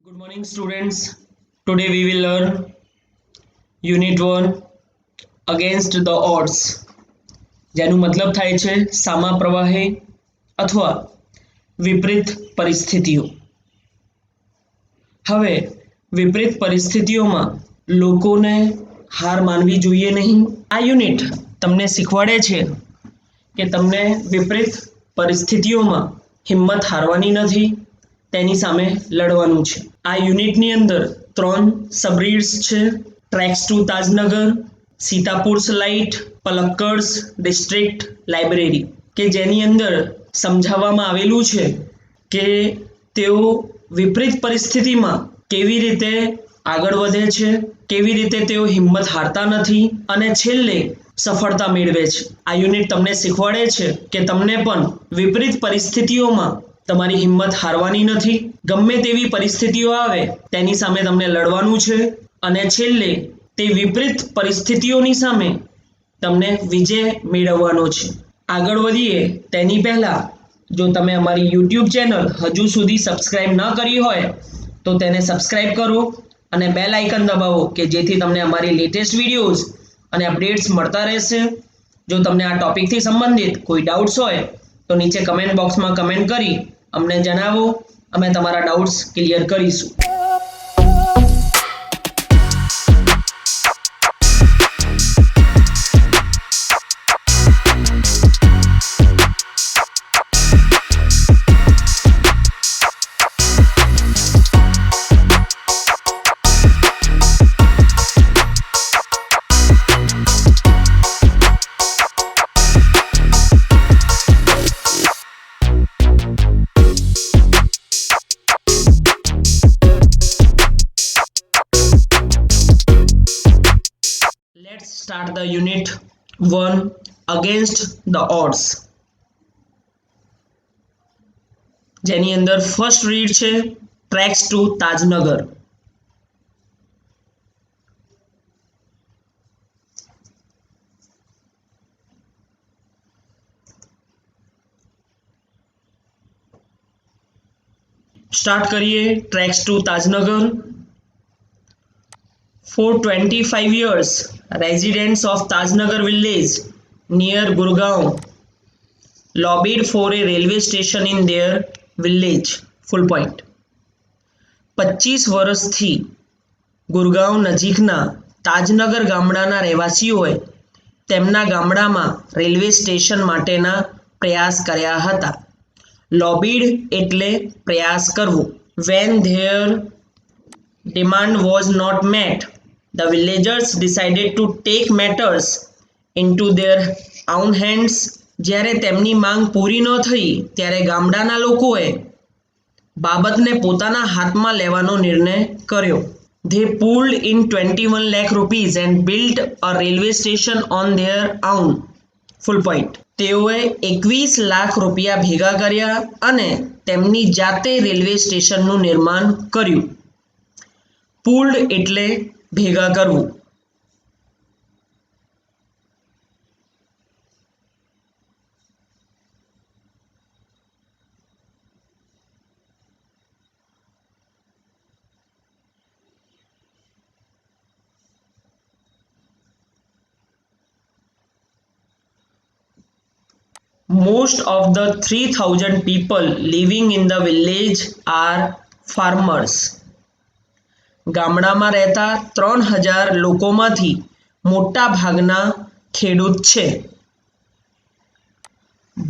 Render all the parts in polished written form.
Good morning, students. Today we will learn Unit 1 Against the Odds. જેનું મતલબ થાય છે સામા પ્રવાહે અથવા વિપરીત પરિસ્થિતિઓ. હવે વિપરીત પરિસ્થિતિઓમાં લોકોને હાર માનવી જોઈએ નહીં. આ યુનિટ તમને શીખવાડે છે કે તમને વિપરીત પરિસ્થિતિઓમાં હિંમત હારવાની નથી, તેની સામે લડવાનું છે. આ યુનિટની અંદર 3 સબરીડ્સ છે: tracks to Tajnagar, Sitapur slight, Palakkad's district library, કે જેની અંદર સમજાવવામાં આવેલું છે કે તેઓ વિપરીત પરિસ્થિતિમાં કેવી રીતે આગળ વધે છે, કેવી રીતે તેઓ હિંમત હારતા નથી અને છેલ્લે સફળતા મેળવે છે. આ યુનિટ તમને શીખવાડે છે કે તમને પણ વિપરીત પરિસ્થિતિઓમાં તમારી હિંમત હારવાની નથી. ગમે તેવી પરિસ્થિતિઓ આવે તેની સામે તમને લડવાનું છે અને છેલ્લે તે વિપરીત પરિસ્થિતિઓની સામે તમને વિજય મેળવવાનો છે. આગળ વધીએ તેની પહેલાં જો તમે અમારી યુટ્યુબ ચેનલ હજુ સુધી સબસ્ક્રાઇબ ન કરી હોય તો તેને સબસ્ક્રાઇબ કરો અને બેલ આઇકન દબાવો કે જેથી તમને અમારી લેટેસ્ટ વિડીયોઝ અને અપડેટ્સ મળતા રહેશે. જો તમને આ ટોપિકથી સંબંધિત કોઈ ડાઉટ્સ હોય તો નીચે કમેન્ટ બોક્સમાં કમેન્ટ કરી અમને જણાવો, અમે તમારા ડાઉટ્સ ક્લિયર કરીશું. Let's start the unit 1 against the odds. જેની અંદર ફર્સ્ટ રીડ છે ટ્રેક્સ ટુ તાજનગર. સ્ટાર્ટ કરીએ. Tracks to Tajnagar. For 25 years, residents of Tajnagar village near Gurgaon lobbied for a railway station in their village. Full point. 25 વર્ષથી ગુરગાંવ નજીકના તાજનગર ગામડાના રહેવાસીઓએ તેમના ગામડામાં railway station માટેના પ્રયાસ કર્યા હતા. લોબીડ એટલે પ્રયાસ કરવો. When their demand was not met, the villagers decided to take matters into their own hands. જ્યારે તેમની માંગ પૂરી ન થઈ ત્યારે ગામડાના લોકોએ બાબતને પોતાના હાથમાં લેવાનો નિર્ણય કર્યો. They pulled in 21 lakh rupees and built a railway station on their own. Full point. તેઓએ 21 લાખ રૂપિયા ભેગા કર્યા અને તેમની જાતે રેલવે સ્ટેશનનું નિર્માણ કર્યું. પુલ્ડ એટલે ભેગા કરવું. Most of the 3,000 people living in the village are farmers. ગામડામાં રહેતા 3,000 લોકોમાંથી મોટા ભાગના ખેડૂત છે.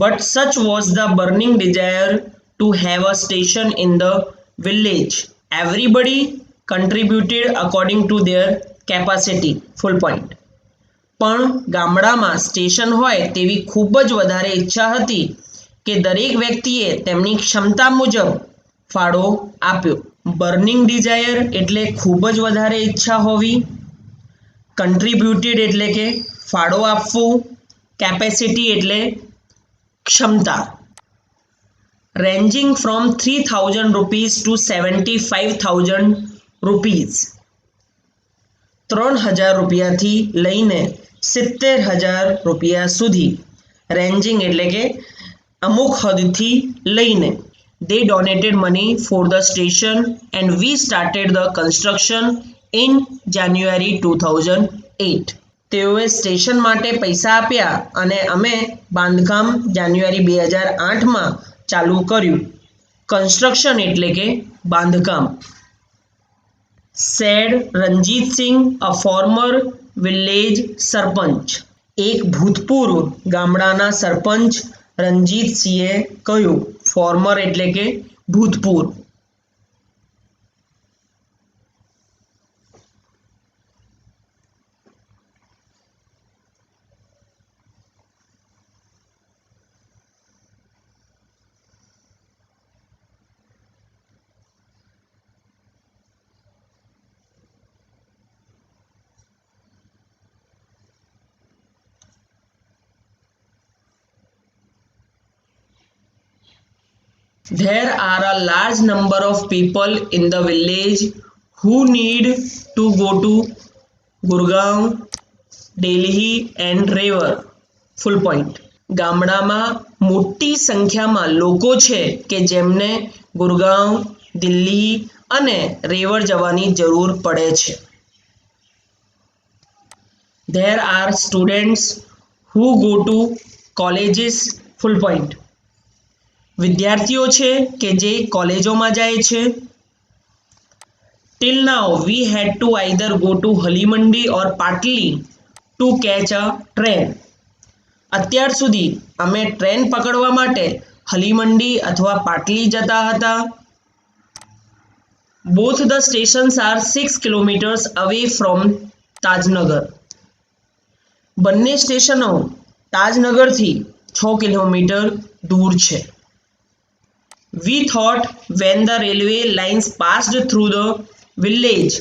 But such was the burning desire to have a station in the village. Everybody contributed according to their capacity. Full point. પણ ગામડામાં station હોય તેવી ખૂબ જ વધારે ઈચ્છા હતી કે દરેક વ્યક્તિએ તેમની ક્ષમતા મુજબ ફાળો આપ્યો. બર્નિંગ ડિઝાયર એટલે ખૂબ જ વધારે ઈચ્છા હોવી. કન્ટ્રીબ્યુટેડ એટલે કે ફાળો આપવું. કેપેસિટી એટલે ક્ષમતા. Ranging from 3,000 rupees to 75,000 rupees. 3,000 રૂપિયાથી લઈને 70,000 રૂપિયા સુધી. રેન્જિંગ એટલે કે અમુક હદથી લઈને. They donated money for the station and we started the construction in January 2008. તેઓએ સ્ટેશન માટે પૈસા આપ્યા અને અમે બાંધકામ જાન્યુઆરી 2008માં ચાલુ કર્યું. કન્સ્ટ્રક્શન એટલે કે બાંધકામ. સેડ રણજીત સિંહ, અ ફોર્મર વિલેજ સરપંચ. એક ભૂતપૂર્વ ગામડાના સરપંચ રણજીતસિંહે કહ્યું. ફોર્મર એટલે કે ભૂતપૂર્વ. There are a large number of people in the village who need to go to Gurgaon, Delhi and Rewa. Full point. ગામડામાં મોટી સંખ્યામાં લોકો છે કે જેમને ગુરગાંવ, દિલ્હી અને રેવડ જવાની જરૂર પડે છે. There are students who go to colleges. Full point. વિદ્યાર્થીઓ છે કે જે કોલેજોમાં જાય છે. Till now we had to either go to હલીમંડી or પાટલી to catch a train. અત્યાર સુધી અમે ટ્રેન પકડવા માટે હલીમંડી અથવા પાટલી જતા હતા. Both the stations are 6 kilometers away from Tajnagar. બંને સ્ટેશનો તાજનગરથી 6 કિલોમીટર દૂર છે. We thought when the railway lines passed through the village,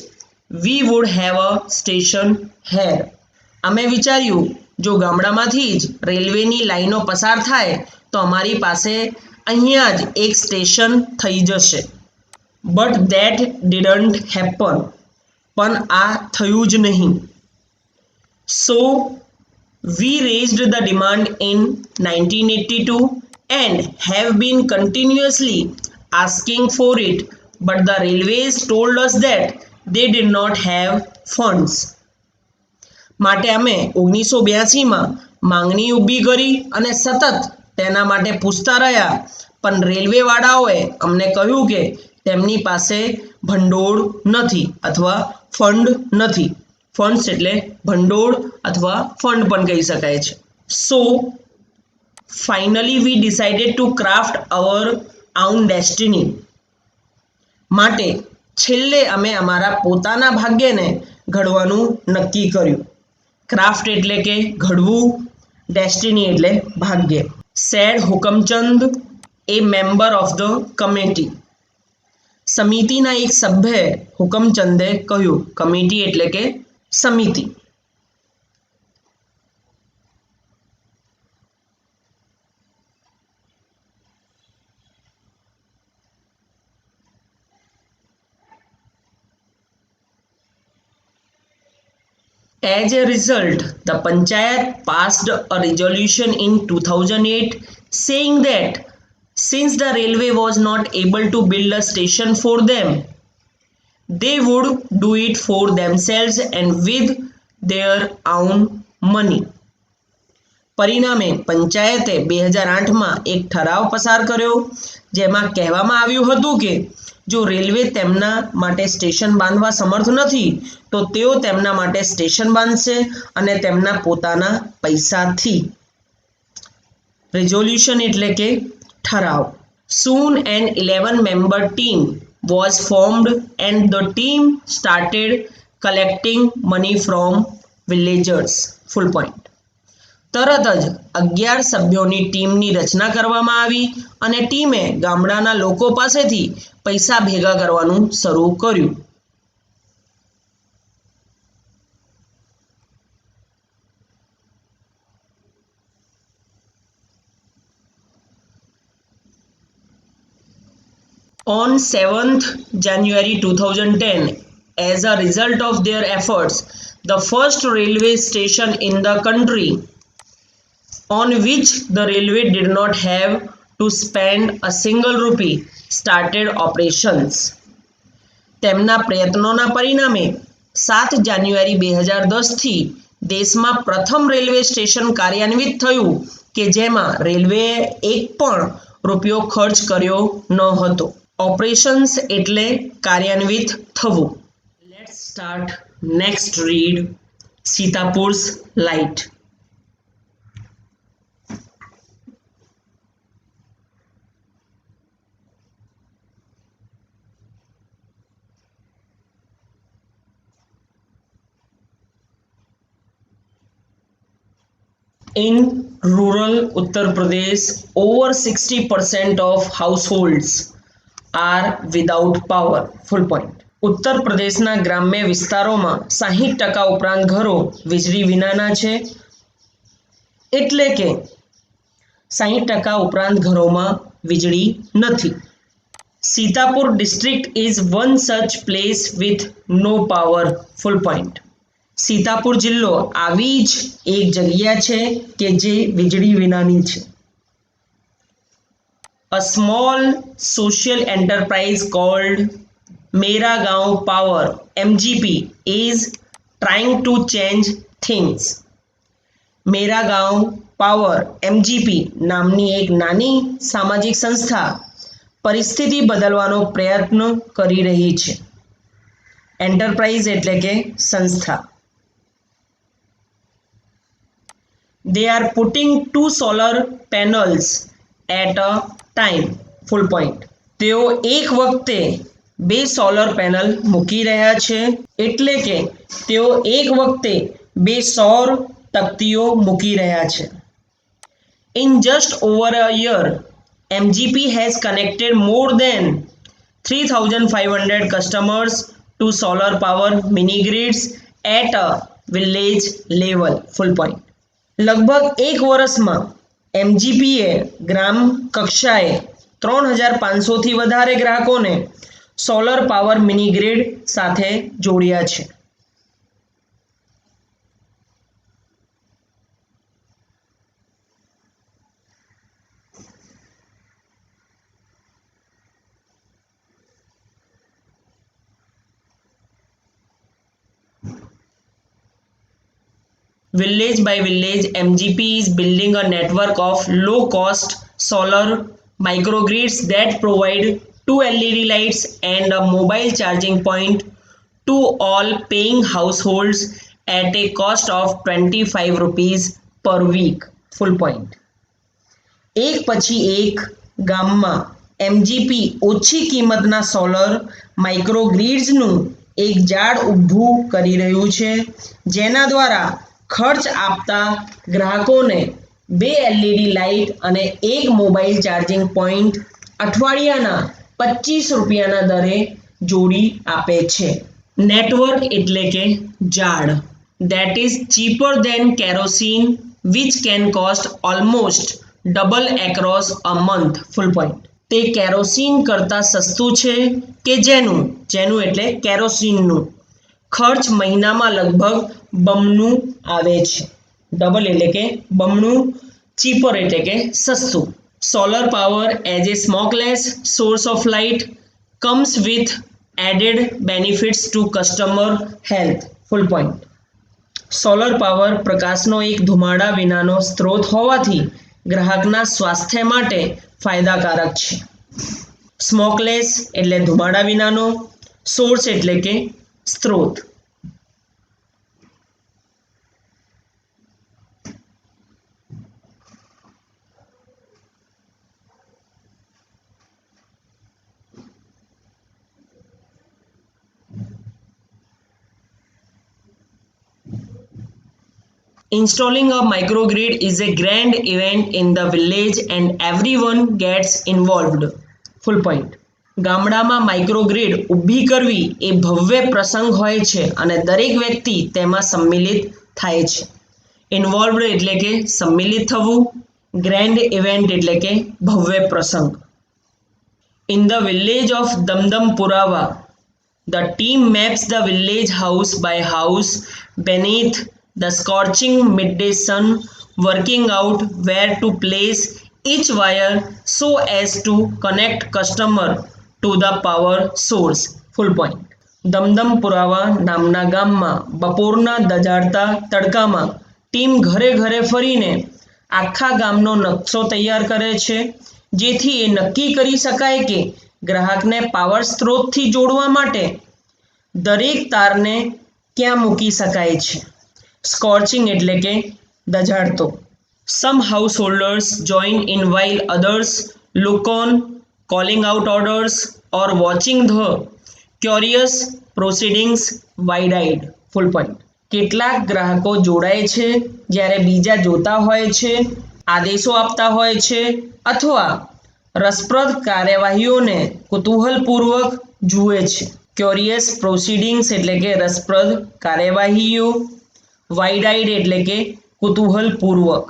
we would have a station here. અમે વિચાર્યું જો ગામડામાંથી જ રેલવેની લાઈનો પસાર થાય તો અમારી પાસે અહીંયા જ એક સ્ટેશન થઈ જશે. But that didn't happen. પણ આ થયું જ નહીં. So we raised the demand in 1982 and have been continuously asking for it, but the railways told us that they did not have funds. માટે અમે 1982માં માંગણી ઊભી કરી અને સતત તેના માટે પૂછતા રહ્યા, પણ રેલવેવાળાઓએ અમને કહ્યું કે તેમની પાસે ભંડોળ નથી અથવા ફંડ નથી. ફંડ્સ એટલે ભંડોળ અથવા ફંડ પણ કહી શકાય છે. So finally we decided to craft our own destiny. માટે છેલ્લે અમે અમારા પોતાના ભાગ્યને ઘડવાનું નક્કી કર્યું. ક્રાફ્ટ એટલે કે ઘડવું, ડેસ્ટિની એટલે ભાગ્ય. Said Hukamchand, a member of the committee. સમિતિના એક સભ્ય હુકમચંદે કહ્યું. કમિટી એટલે કે સમિતિ. As a result, the Panchayat passed a resolution in 2008 saying that since the railway was not able to build a station for them, they would do it for themselves and with their own money. પરિણામે પંચાયતે 2008માં એક ઠરાવ પસાર કર્યો જેમાં કહેવામાં આવ્યું હતું કે જો રેલવે તેમના માટે સ્ટેશન બાંધવા સમર્થ નથી તો તેઓ તેમના માટે સ્ટેશન બાંધશે અને તેમના પોતાના પૈસાથી. રેઝોલ્યુશન એટલે કે ઠરાવ. Soon an 11-member team was formed and the team started collecting money from villagers. Full point. તરત જ 11 સભ્યોની ટીમની રચના કરવામાં આવી અને ટીમે ગામડાના લોકો પાસેથી પૈસા ભેગા કરવાનું શરૂ કર્યું. On 7th January 2010, as a result of their efforts, the first railway station in the country on which the railway did not have to spend a single rupee started operations. તેમના પ્રયત્નોના પરિણામે 7 જાન્યુઆરી 2010થી દેશમાં પ્રથમ રેલવે સ્ટેશન કાર્યાન્વિત થયું કે જેમાં રેલવેએ એક પણ રૂપિયો ખર્ચ કર્યો ન હતો. ઓપરેશન્સ એટલે કાર્યાન્વિત થવું. Let's start next read Sitapur's light. In rural Uttar Pradesh, over 60% of households are without power. Full point. ઉત્તર પ્રદેશના ગ્રામ્ય વિસ્તારોમાં 60% ઉપરાંત ઘરો વીજળી વિનાના છે. એટલે કે 60% ઉપરાંત ઘરોમાં વીજળી નથી. Sitapur district is one such place with no power. Full point. Sitapur જિલ્લો આવી જ એક જગ્યા છે કે જે વીજળી વિનાની છે. A small social enterprise called Mera Gaon Power MGP is trying to change things. Mera Gaon Power MGP નામની એક નાની સામાજિક સંસ્થા પરિસ્થિતિ બદલવાનો પ્રયત્ન કરી રહી છે. એન્ટરપ્રાઇઝ એટલે કે સંસ્થા. They are putting 2 solar panels at a time. Full point. તેઓ એક વખતે 2 સોલર પેનલ મૂકી રહ્યા છે. એટલે કે તેઓ એક વખતે 2 સૌર તકતીઓ મૂકી રહ્યા છે. In just over a year, MGP has connected more than 3,500 customers to solar power mini grids at a village level. Full point. લગભગ એક વર્ષમાં એમજીપીએ ગ્રામ કક્ષાએ 3,500થી વધારે ગ્રાહકોને સોલર પાવર મિની ગ્રીડ સાથે જોડ્યા છે. Village by village, MGP is building a network of low-cost solar microgrids that provide 2 LED lights and a mobile charging point to all paying households at a cost of 25 rupees per week. Full point. એક પછી એક ગામમાં MGP ઓછી કિંમતના solar માઇક્રોગ્રીડ્સનું એક જાળ ઊભું કરી રહ્યું છે, જેના દ્વારા ખર્ચ આપતા ગ્રાહકોને 2 LED લાઇટ અને 1 મોબાઈલ ચાર્જિંગ પોઈન્ટ અઠવાડિયાના 25 રૂપિયાના દરે જોડી આપે છે. નેટવર્ક એટલે કે જાળ. That is cheaper than kerosene which can cost almost double across a month. Full point. તે કેરોસીન કરતાં સસ્તું છે કે જેનું એટલે કેરોસીનનું ખર્ચ મહિનામાં લગભગ બમણું આવે છે. ડબલ એટલે કે બમણું, ચીપર એટલે કે સસ્તું. Solar power as a smokeless source of light comes with added benefits to customer health. Full point. Solar power પ્રકાશનો એક ધુમાડા વિનાનો સ્ત્રોત હોવાથી ગ્રાહકના સ્વાસ્થ્ય માટે ફાયદાકારક છે. સ્મોકલેસ એટલે ધુમાડા વિનાનો, સોર્સ એટલે કે સ્ત્રોત. Installing a microgrid is a grand event in the village and everyone gets involved. Full point. ગામડામાં માઇક્રોગ્રીડ ઊભી કરવી એ ભવ્ય પ્રસંગ હોય છે અને દરેક વ્યક્તિ તેમાં सम्मिलित થાય છે. ઇન્વોલ્વડ એટલે કે सम्मिलित થવું, ગ્રેન્ડ ઇવેન્ટ એટલે કે ભવ્ય પ્રસંગ. In the village of Damdampurawa, the team maps the village house by house beneath the scorching midday sun, working out where to place each wire so as to connect customer to the power source. Full point. દમદમપુરાવા નામના ગામમાં બપોરના દઝાડતા તડકામાં team ઘરે ઘરે ફરીને આખા ગામનો નકશો તૈયાર કરે છે, જેથી એ નક્કી કરી શકાય કે ગ્રાહકને પાવર સ્ત્રોતથી જોડવા માટે દરેક તારને ક્યાં મૂકી શકાય છે. સ્કોર્ચિંગ એટલે કે દઝાડતો. Some householders join in while others look on, calling out orders or watching the curious proceedings wide-eyed. Full point. કેટલાક ગ્રાહકો જોડાય છે જ્યારે બીજા જોતા હોય છે, આદેશો આપતા હોય છે અથવા રસપ્રદ કાર્યવાહીઓને કુતૂહલપૂર્વક જુએ છે. ક્યુરિયસ પ્રોસિડિંગ્સ એટલે કે રસપ્રદ કાર્યવાહીઓ, વાઇડ-આઇડ એટલે કે કુતૂહલપૂર્વક.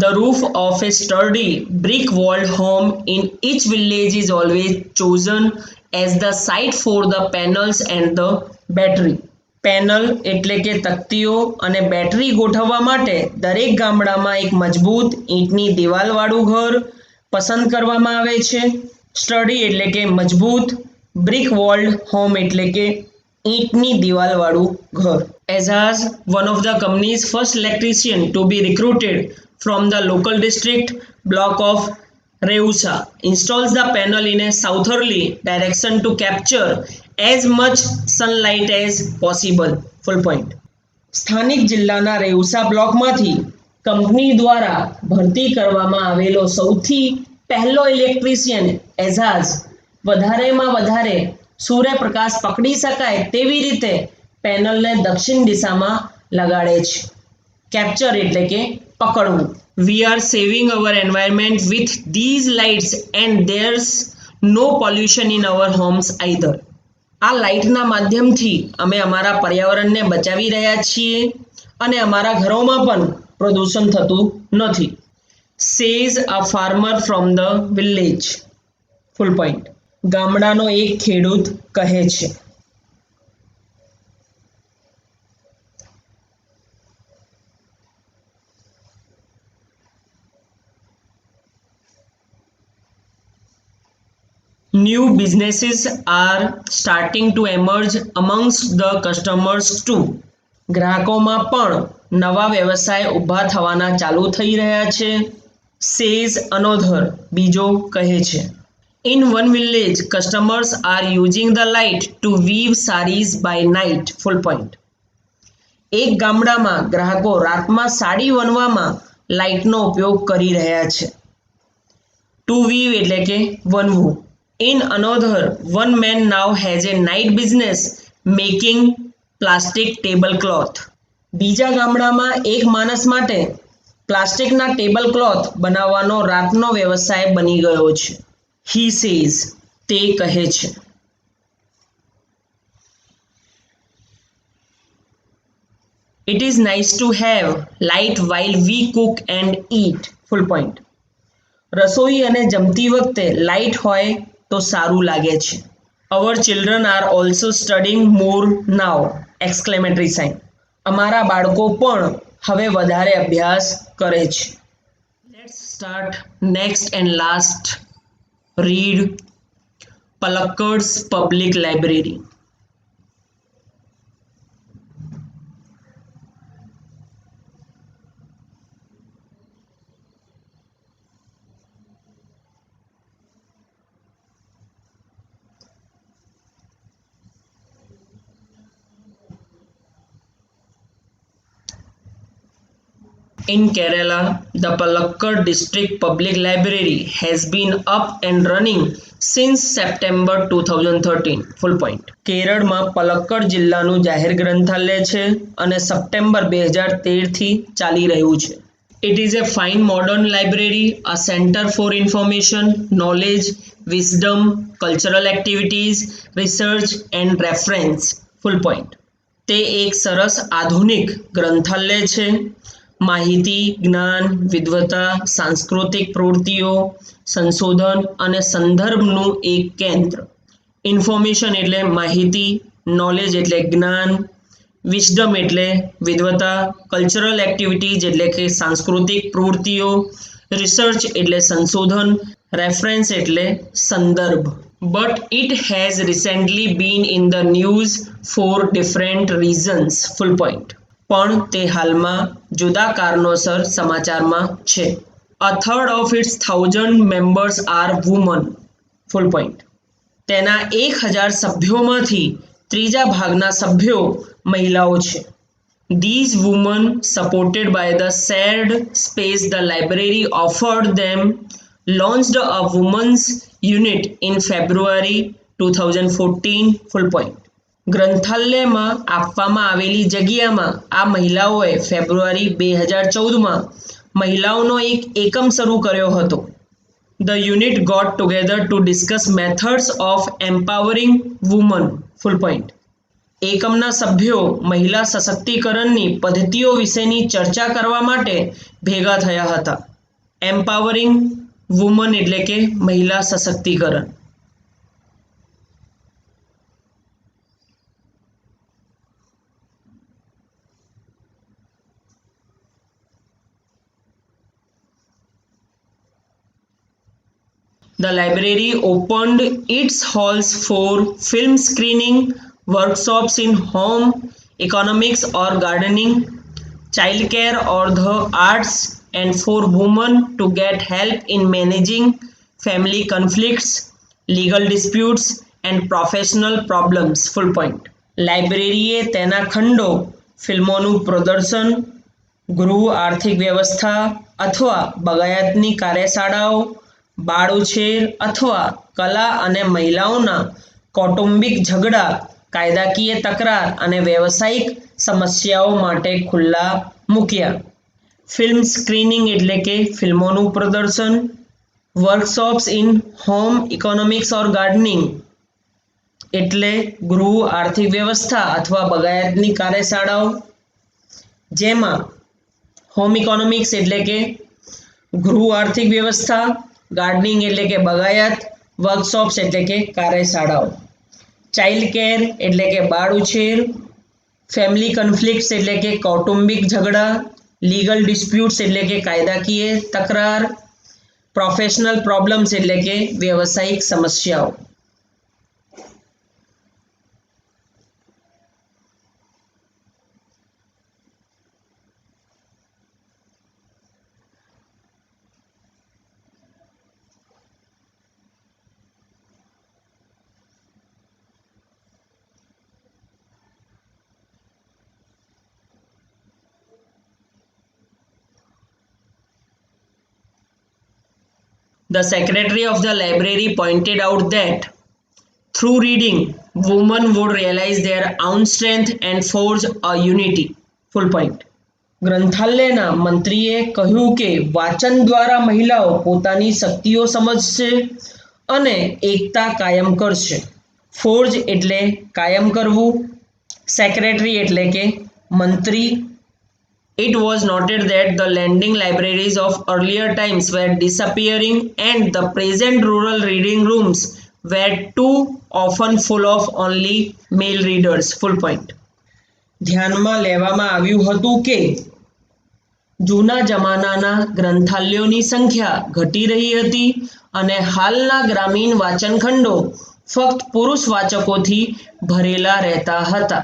The roof of a sturdy brick-walled home in each village is always chosen as the site for the panels and the battery. Panel એટલે કે તકતીઓ અને બેટરી ગોઠવવા માટે દરેક ગામડામાં એક મજબૂત ઈંટની દિવાલવાળું ઘર પસંદ કરવામાં આવે છે. સ્ટડી એટલે કે મજબૂત, બ્રિક વોલ્ડ હોમ એટલે કે ઈંટની દિવાલવાળું ઘર. Azaz, one of the company's first electrician to be recruited from the local district block of Reusa, installs the panel in a southerly direction to capture as much sunlight as possible. Full point. સ્થાનિક જિલ્લાના રેઉસા બ્લોકમાંથી company દ્વારા ભરતી કરવામાં આવેલો સૌથી પહેલો electrician Ejaz વધારેમાં વધારે સૂર્યપ્રકાશ પકડી શકાય તેવી રીતે પેનલને દક્ષિણ દિશામાં લગાડે છે. કેપ્ચર એટલે કે પકડવું. We are saving our environment with these lights and there's no pollution in our homes either. આ લાઇટના માધ્યમથી અમે અમારા પર્યાવરણને બચાવી રહ્યા છીએ અને અમારા ઘરોમાં પણ પ્રદૂષણ થતું નથી. Says a farmer from the village. Full point. ગામડાનો એક ખેડૂત કહે છે. New businesses are starting to emerge amongst the customers too. ગ્રાહકોમાં પણ નવા વ્યવસાય ઊભા થવાના ચાલુ થઈ રહ્યા છે. Says another, બીજો કહે છે. In one village, customers are using the light to weave sarees by night. Full point. એક ગામડામાં ગ્રાહકો રાતમાં સાડી વણવામાં લાઇટનો ઉપયોગ કરી રહ્યા છે. To weave એટલે કે વણવું. In another, one man now has a night business making plastic tablecloth. બીજા ગામડામાં એક માણસ માટે પ્લાસ્ટિકના ટેબલક્લોથ બનાવવાનો રાતનો વ્યવસાય બની ગયો છે. He says, તે કહે છે. It is nice to have light while we cook and eat. Full point. રસોઈ અને જમતી વખતે લાઇટ હોય તો સારું લાગે છે. Our children are also studying more now! Exclamatory sign. અમારા બાળકો પણ હવે વધારે અભ્યાસ કરે છે. Let's start next and last read Palakkad's Public Library. In Kerala, the Palakkad District Public Library has been up and running since September 2013. Full point. કેરળમાં પલક્કડ જિલ્લાનું જાહેર ગ્રંથાલય છે અને સપ્ટેમ્બર 2013થી ચાલી રહ્યું છે. It is a fine modern library, a center for information, knowledge, wisdom, cultural activities, research and reference. Full point. તે એક સરસ આધુનિક ગ્રંથાલય છે, માહિતી, જ્ઞાન, વિદ્વતા, સાંસ્કૃતિક પ્રવૃત્તિઓ, સંશોધન અને સંદર્ભનું એક કેન્દ્ર. ઇન્ફોર્મેશન એટલે માહિતી, નોલેજ એટલે જ્ઞાન, વિઝડમ એટલે વિદ્વતા, કલ્ચરલ એક્ટિવિટીઝ એટલે કે સાંસ્કૃતિક પ્રવૃત્તિઓ, રિસર્ચ એટલે સંશોધન, રેફરન્સ એટલે સંદર્ભ. But it has recently been in the news for different reasons. Full point. પણ તે હાલમાં જુદા કારણોસર સમાચારમાં છે. A third of its 1000 members are women. Full point. તેના 1000 સભ્યોમાંથી ત્રીજા ભાગના સભ્યો મહિલાઓ છે. These women, supported by the shared space the library offered them, launched a women's unit in February 2014. Full point. ગ્રંથાલયમાં આપવામાં આવેલી જગ્યામાં આ મહિલાઓએ ફેબ્રુઆરી 2014માં મહિલાઓનો એક એકમ શરૂ કર્યો હતો. The unit got together to discuss methods of empowering women. Full point. એકમના સભ્યો મહિલા સશક્તિકરણની પદ્ધતિઓ વિશેની ચર્ચા કરવા માટે ભેગા થયા હતા. એમ્પાવરિંગ વુમન એટલે કે મહિલા સશક્તિકરણ. The library opened its halls for film screening, workshops in home economics or gardening, childcare or the arts, and for women to get help in managing family conflicts, legal disputes and professional problems. Full point. લાઇબ્રેરીએ તેના ખંડો, ફિલ્મોનું પ્રદર્શન, ગૃહ આર્થિક વ્યવસ્થા અથવા બગાયતની કાર્યશાળાઓ, બાળ ઉછેર અથવા કલા અને મહિલાઓના કૌટુંબિક ઝઘડા, કાયદાકીય તકરાર અને વ્યવસાયિક સમસ્યાઓ માટે ખુલ્લા મૂક્યા. ફિલ્મ સ્ક્રીનિંગ એટલે કે ફિલ્મોનું પ્રદર્શન, workshops in home economics or gardening એટલે ગૃહ આર્થિક વ્યવસ્થા અથવા બગાયતની કાર્યશાળાઓ, જેમાં હોમ ઇકોનોમિક્સ એટલે કે ગૃહ આર્થિક વ્યવસ્થા, ગાર્ડનિંગ એટલે કે બગાયત, વર્કશોપ્સ એટલે કે કાર્યશાળાઓ, ચાઇલ્ડ કેર એટલે કે બાળ ઉછેર, ફેમિલી કન્ફ્લિક્ટ્સ એટલે કે કૌટુંબિક ઝઘડા, લીગલ ડિસ્પ્યુટ્સ એટલે કે કાયદાકીય તકરાર, પ્રોફેશનલ પ્રોબ્લેમ્સ એટલે કે વ્યવસાયિક સમસ્યાઓ. The secretary of the library pointed out that through reading, women would realize their own strength and forge a unity. Full point. ગ્રંથાલયના મંત્રીએ કહ્યું કે વાંચન દ્વારા મહિલાઓ પોતાની શક્તિઓ સમજશે અને એકતા કાયમ કરશે. ફોર્જ એટલે કાયમ કરવું, સેક્રેટરી એટલે કે મંત્રી. It was noted that the lending libraries of earlier times were disappearing and the present rural reading rooms were too often full of only male readers. Full point. ધ્યાનમાં લેવામાં આવ્યું હતું કે જૂના જમાનાના ગ્રંથાલયોની સંખ્યા ઘટી રહી હતી અને હાલના ગ્રામીણ વાંચનખંડો ફક્ત પુરુષ વાચકોથી ભરેલા રહેતા હતા.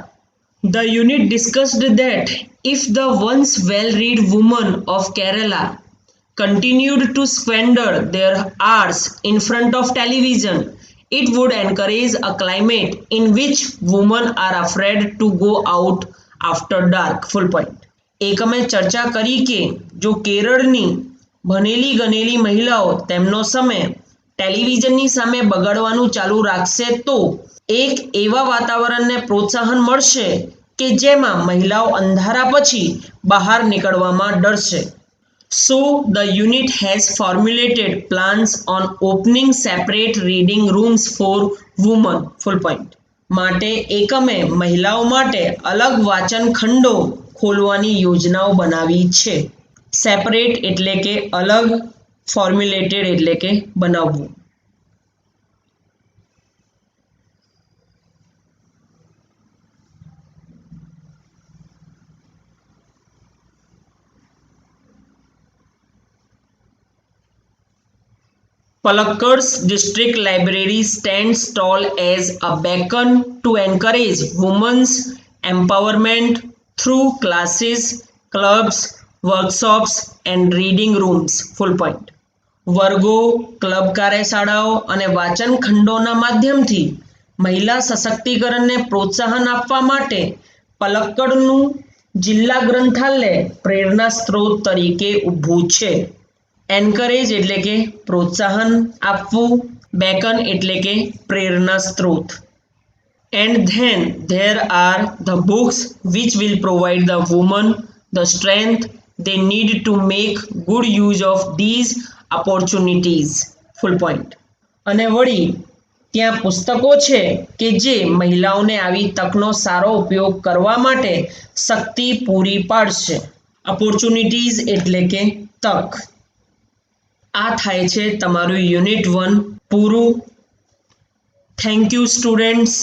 The unit discussed that if the once well-read women of Kerala continued to squander their hours in front of television, it would encourage a climate in which women are afraid to go out after dark. Full point. એકમે ચર્ચા કરી કે જો કેરળની ભણેલી ગણેલી મહિલાઓ તેમનો સમય ટેલિવિઝનની સામે બગાડવાનું ચાલુ રાખશે તો એક એવા વાતાવરણને પ્રોત્સાહન મળશે કે જેમાં મહિલાઓ અંધારા પછી બહાર નીકળવામાં ડરશે. So the unit has formulated plans on opening separate reading rooms for women. Full point. માટે એકમે મહિલાઓ માટે અલગ વાંચન ખંડો ખોલવાની યોજનાઓ બનાવી છે. સેપરેટ એટલે કે અલગ, ફોર્મ્યુલેટેડ એટલે કે બનાવવું. Palakkad's district library stands tall as a beacon to encourage women's empowerment through classes, clubs, workshops and reading rooms. Full point. વર્ગો, ક્લબ કાર્યશાળાઓ અને વાંચન ખંડોના માધ્યમથી મહિલા સશક્તિકરણને પ્રોત્સાહન આપવા માટે પલક્કડનું જિલ્લા ગ્રંથાલય પ્રેરણા સ્ત્રોત તરીકે ઊભું છે. એન્કરેજ એટલે કે પ્રોત્સાહન આપવું, બેકન એટલે કે પ્રેરણા સ્ત્રોત. And then there are the books which will provide the women the strength they need to make good use of these opportunities. Full point. અને વળી ત્યાં પુસ્તકો છે કે જે મહિલાઓને આવી તકનો સારો ઉપયોગ કરવા માટે શક્તિ પૂરી પાડશે. ઓપોર્ચ્યુનિટીઝ એટલે કે તક. આ થાય છે તમારું યુનિટ 1 પૂરું. Thank you students.